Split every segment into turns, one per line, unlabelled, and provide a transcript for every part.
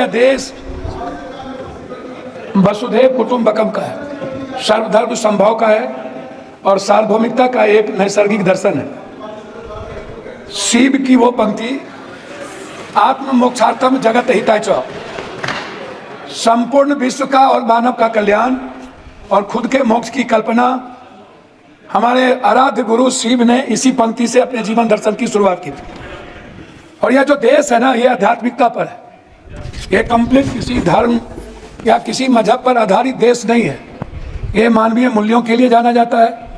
यह देश वसुधैव कुटुंबकम का है, सर्वधर्म संभव का है और सार्वभौमिकता का एक नैसर्गिक दर्शन है। शिव की वो पंक्ति, आत्म मोक्षार्थम जगत हिताय च, संपूर्ण विश्व का और मानव का कल्याण और खुद के मोक्ष की कल्पना, हमारे आराध्य गुरु शिव ने इसी पंक्ति से अपने जीवन दर्शन की शुरुआत की थी। और यह जो देश है ना, यह आध्यात्मिकता पर है, यह कंप्लीट किसी धर्म या किसी मजहब पर आधारित देश नहीं है। यह मानवीय मूल्यों के लिए जाना जाता है।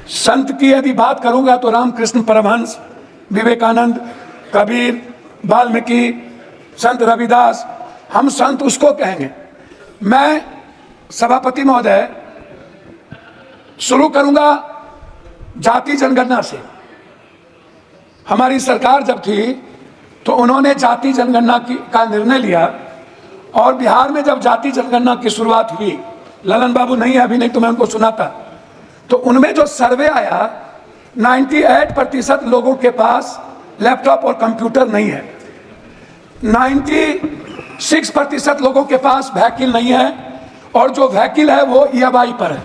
संत की यदि बात करूंगा तो रामकृष्ण परमहंस, विवेकानंद, कबीर, वाल्मीकि, संत रविदास, हम संत उसको कहेंगे। मैं सभापति महोदय शुरू करूंगा जाति जनगणना से। हमारी सरकार जब थी तो उन्होंने जाति जनगणना का निर्णय लिया और बिहार में जब जाति जनगणना की शुरुआत हुई, ललन बाबू नहीं है अभी, नहीं तो मैं उनको सुनाता, तो उनमें जो सर्वे आया 98% लोगों के पास लैपटॉप और कंप्यूटर नहीं है, 96% लोगों के पास व्हीकल नहीं है, और जो व्हीकल है वो EMI पर है।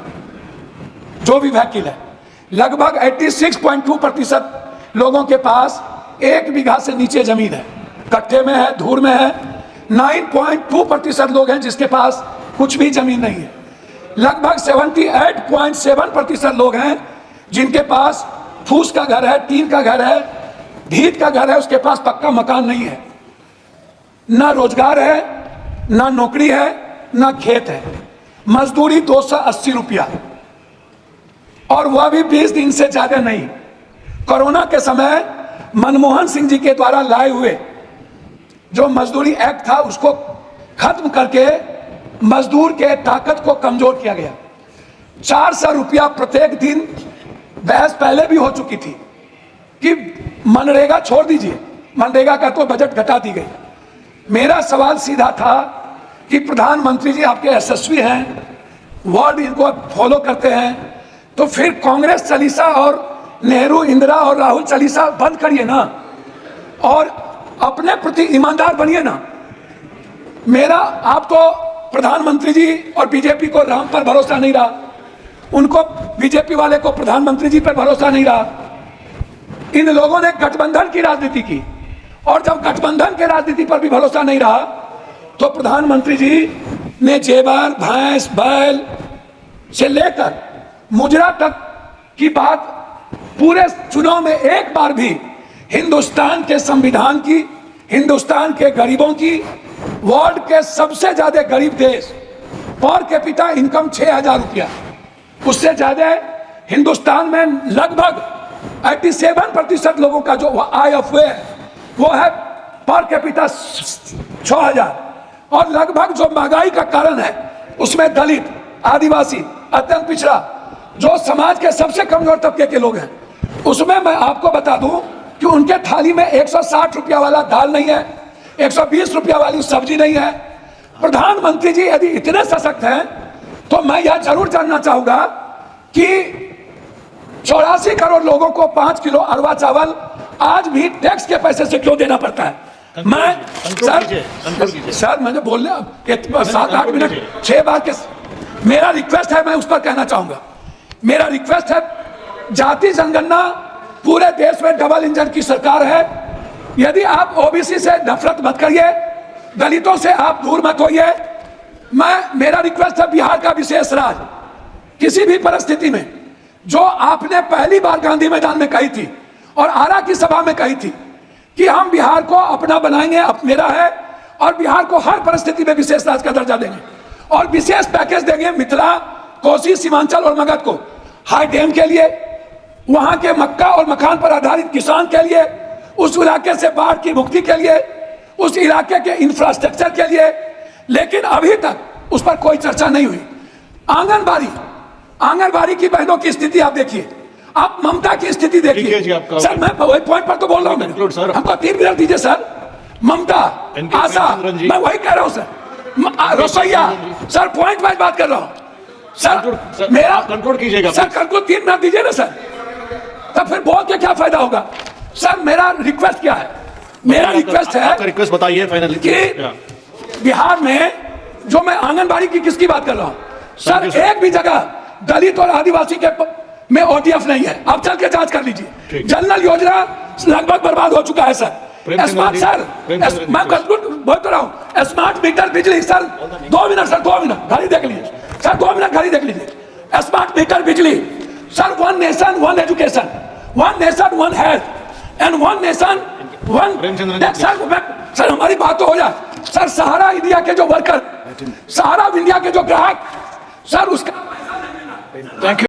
जो भी व्हीकल है, लगभग 86.2% लोगों के पास 1 बीघा से नीचे जमीन है, कट्टे में है, धूर में है। 9.2% लोग हैं जिसके पास कुछ भी जमीन नहीं है। लगभग 78.7% लोग हैं जिनके पास फूस का घर है, टीन का घर है, भीत का घर है, उसके पास पक्का मकान नहीं है। ना रोजगार है, ना नौकरी है, ना खेत है। मजदूरी 280 रुपया, और वह भी 20 दिन से ज्यादा नहीं। कोरोना के समय मनमोहन सिंह जी के द्वारा लाए हुए जो मजदूरी एक्ट था उसको खत्म करके मजदूर के ताकत को कमजोर किया गया। 400 रुपया प्रत्येक दिन। बहस पहले भी हो चुकी थी कि मनरेगा छोड़ दीजिए, मनरेगा का तो बजट घटा दी गई। मेरा सवाल सीधा था कि प्रधानमंत्री जी आपके यशस्वी हैं, वर्ड इनको फॉलो करते हैं, तो फिर कांग्रेस चालीसा और नेहरू, इंदिरा और राहुल चालीसा बंद करिए ना, और अपने प्रति ईमानदार बनिए ना। मेरा आप तो प्रधानमंत्री जी और बीजेपी को राम पर भरोसा नहीं रहा, उनको बीजेपी वाले को प्रधानमंत्री जी पर भरोसा नहीं रहा। इन लोगों ने गठबंधन की राजनीति की, और जब गठबंधन के राजनीति पर भी भरोसा नहीं रहा तो प्रधानमंत्री जी ने जेवर, भैंस, बैल से लेकर मुजरा तक की बात पूरे चुनाव में एक बार भी हिंदुस्तान के संविधान की, हिंदुस्तान के गरीबों की, वर्ल्ड के सबसे ज्यादा गरीब देश, पर कैपिटा इनकम 6000 रुपया, उससे ज्यादा हिंदुस्तान में लगभग 87% लोगों का जो आय है वो है पर कैपिटा 6000, और लगभग जो महंगाई का कारण है उसमें दलित, आदिवासी, अत्यंत पिछड़ा, जो समाज के सबसे कमजोर तबके के लोग हैं, उसमें मैं आपको बता दूं कि उनके थाली में 160 रुपया वाला दाल नहीं है, 120 रुपया वाली सब्जी नहीं है। प्रधानमंत्री जी यदि इतने सशक्त हैं तो मैं यह जरूर जानना चाहूंगा कि 84 करोड़ लोगों को 5 किलो अरवा चावल आज भी टैक्स के पैसे से क्यों देना पड़ता है? मैं सर मैंने बोल रहा 7-8 मिनट 6 बार के, मेरा रिक्वेस्ट है, मैं उस पर कहना चाहूंगा। मेरा रिक्वेस्ट है, जाति जनगणना पूरे देश में डबल इंजन की सरकार है। यदि आप ओबीसी से नफरत मत करिए, दलितों से आप दूर मत होइए। मेरा रिक्वेस्ट है, बिहार का विशेष राज किसी भी परिस्थिति में, जो आपने पहली बार गांधी मैदान में कही थी और आरा की सभा में कही थी कि हम बिहार को अपना बनाएंगे, अब मेरा है, और बिहार को हर परिस्थिति में विशेष राज का दर्जा देंगे और विशेष पैकेज देंगे मिथिला, कोसी, सीमांचल और मगध को, हाई डैम के लिए, वहां के मक्का और मखान पर आधारित किसान के लिए, उस इलाके से बाढ़ की मुक्ति के लिए, उस इलाके के इंफ्रास्ट्रक्चर के लिए। लेकिन अभी तक उस पर कोई चर्चा नहीं हुई। आंगनबाड़ी की बहनों की स्थिति आप देखिए, आप ममता की स्थिति देखिए। सर मैं वही पॉइंट पर तो बोल रहा हूँ, हमको 3 मिनट दीजिए सर। ममता, आशा, मैं वही कह रहा हूँ सर। रसोईया, सर पॉइंट वाइज बात कर रहा हूँ सर। मेरा कंट्रोल कीजिएगा सर, कंट्रोल 3 मिनट दीजिए ना सर, तब फिर बोल के क्या फायदा होगा? सर मेरा रिक्वेस्ट क्या है? मेरा रिक्वेस्ट है,
रिक्वेस्ट बताइए फाइनली
कि बिहार में जो मैं आंगनबाड़ी की किसकी बात कर रहा हूं सर, एक भी जगह दलित और आदिवासी के में ओटीएफ नहीं है। आप चल के जांच कर लीजिए। जनरल योजना लगभग बर्बाद हो चुका है सर। स्मार्ट सर, मैं बोल तो रहा हूं, स्मार्ट मीटर बिजली सर, 2 मिनट सर, 2 मिनट गाड़ी देख लीजिए सर, 2 मिनट गाड़ी देख लीजिए। स्मार्ट मीटर बिजली sir, 1 nation 1 education, 1 nation 1 health and 1 nation 1 sir, हमारी बात तो हो जाए सर। सहारा इंडिया के जो वर्कर, सहारा इंडिया के जो ग्राहक सर, उसका पैसा नहीं मिला। Thank you.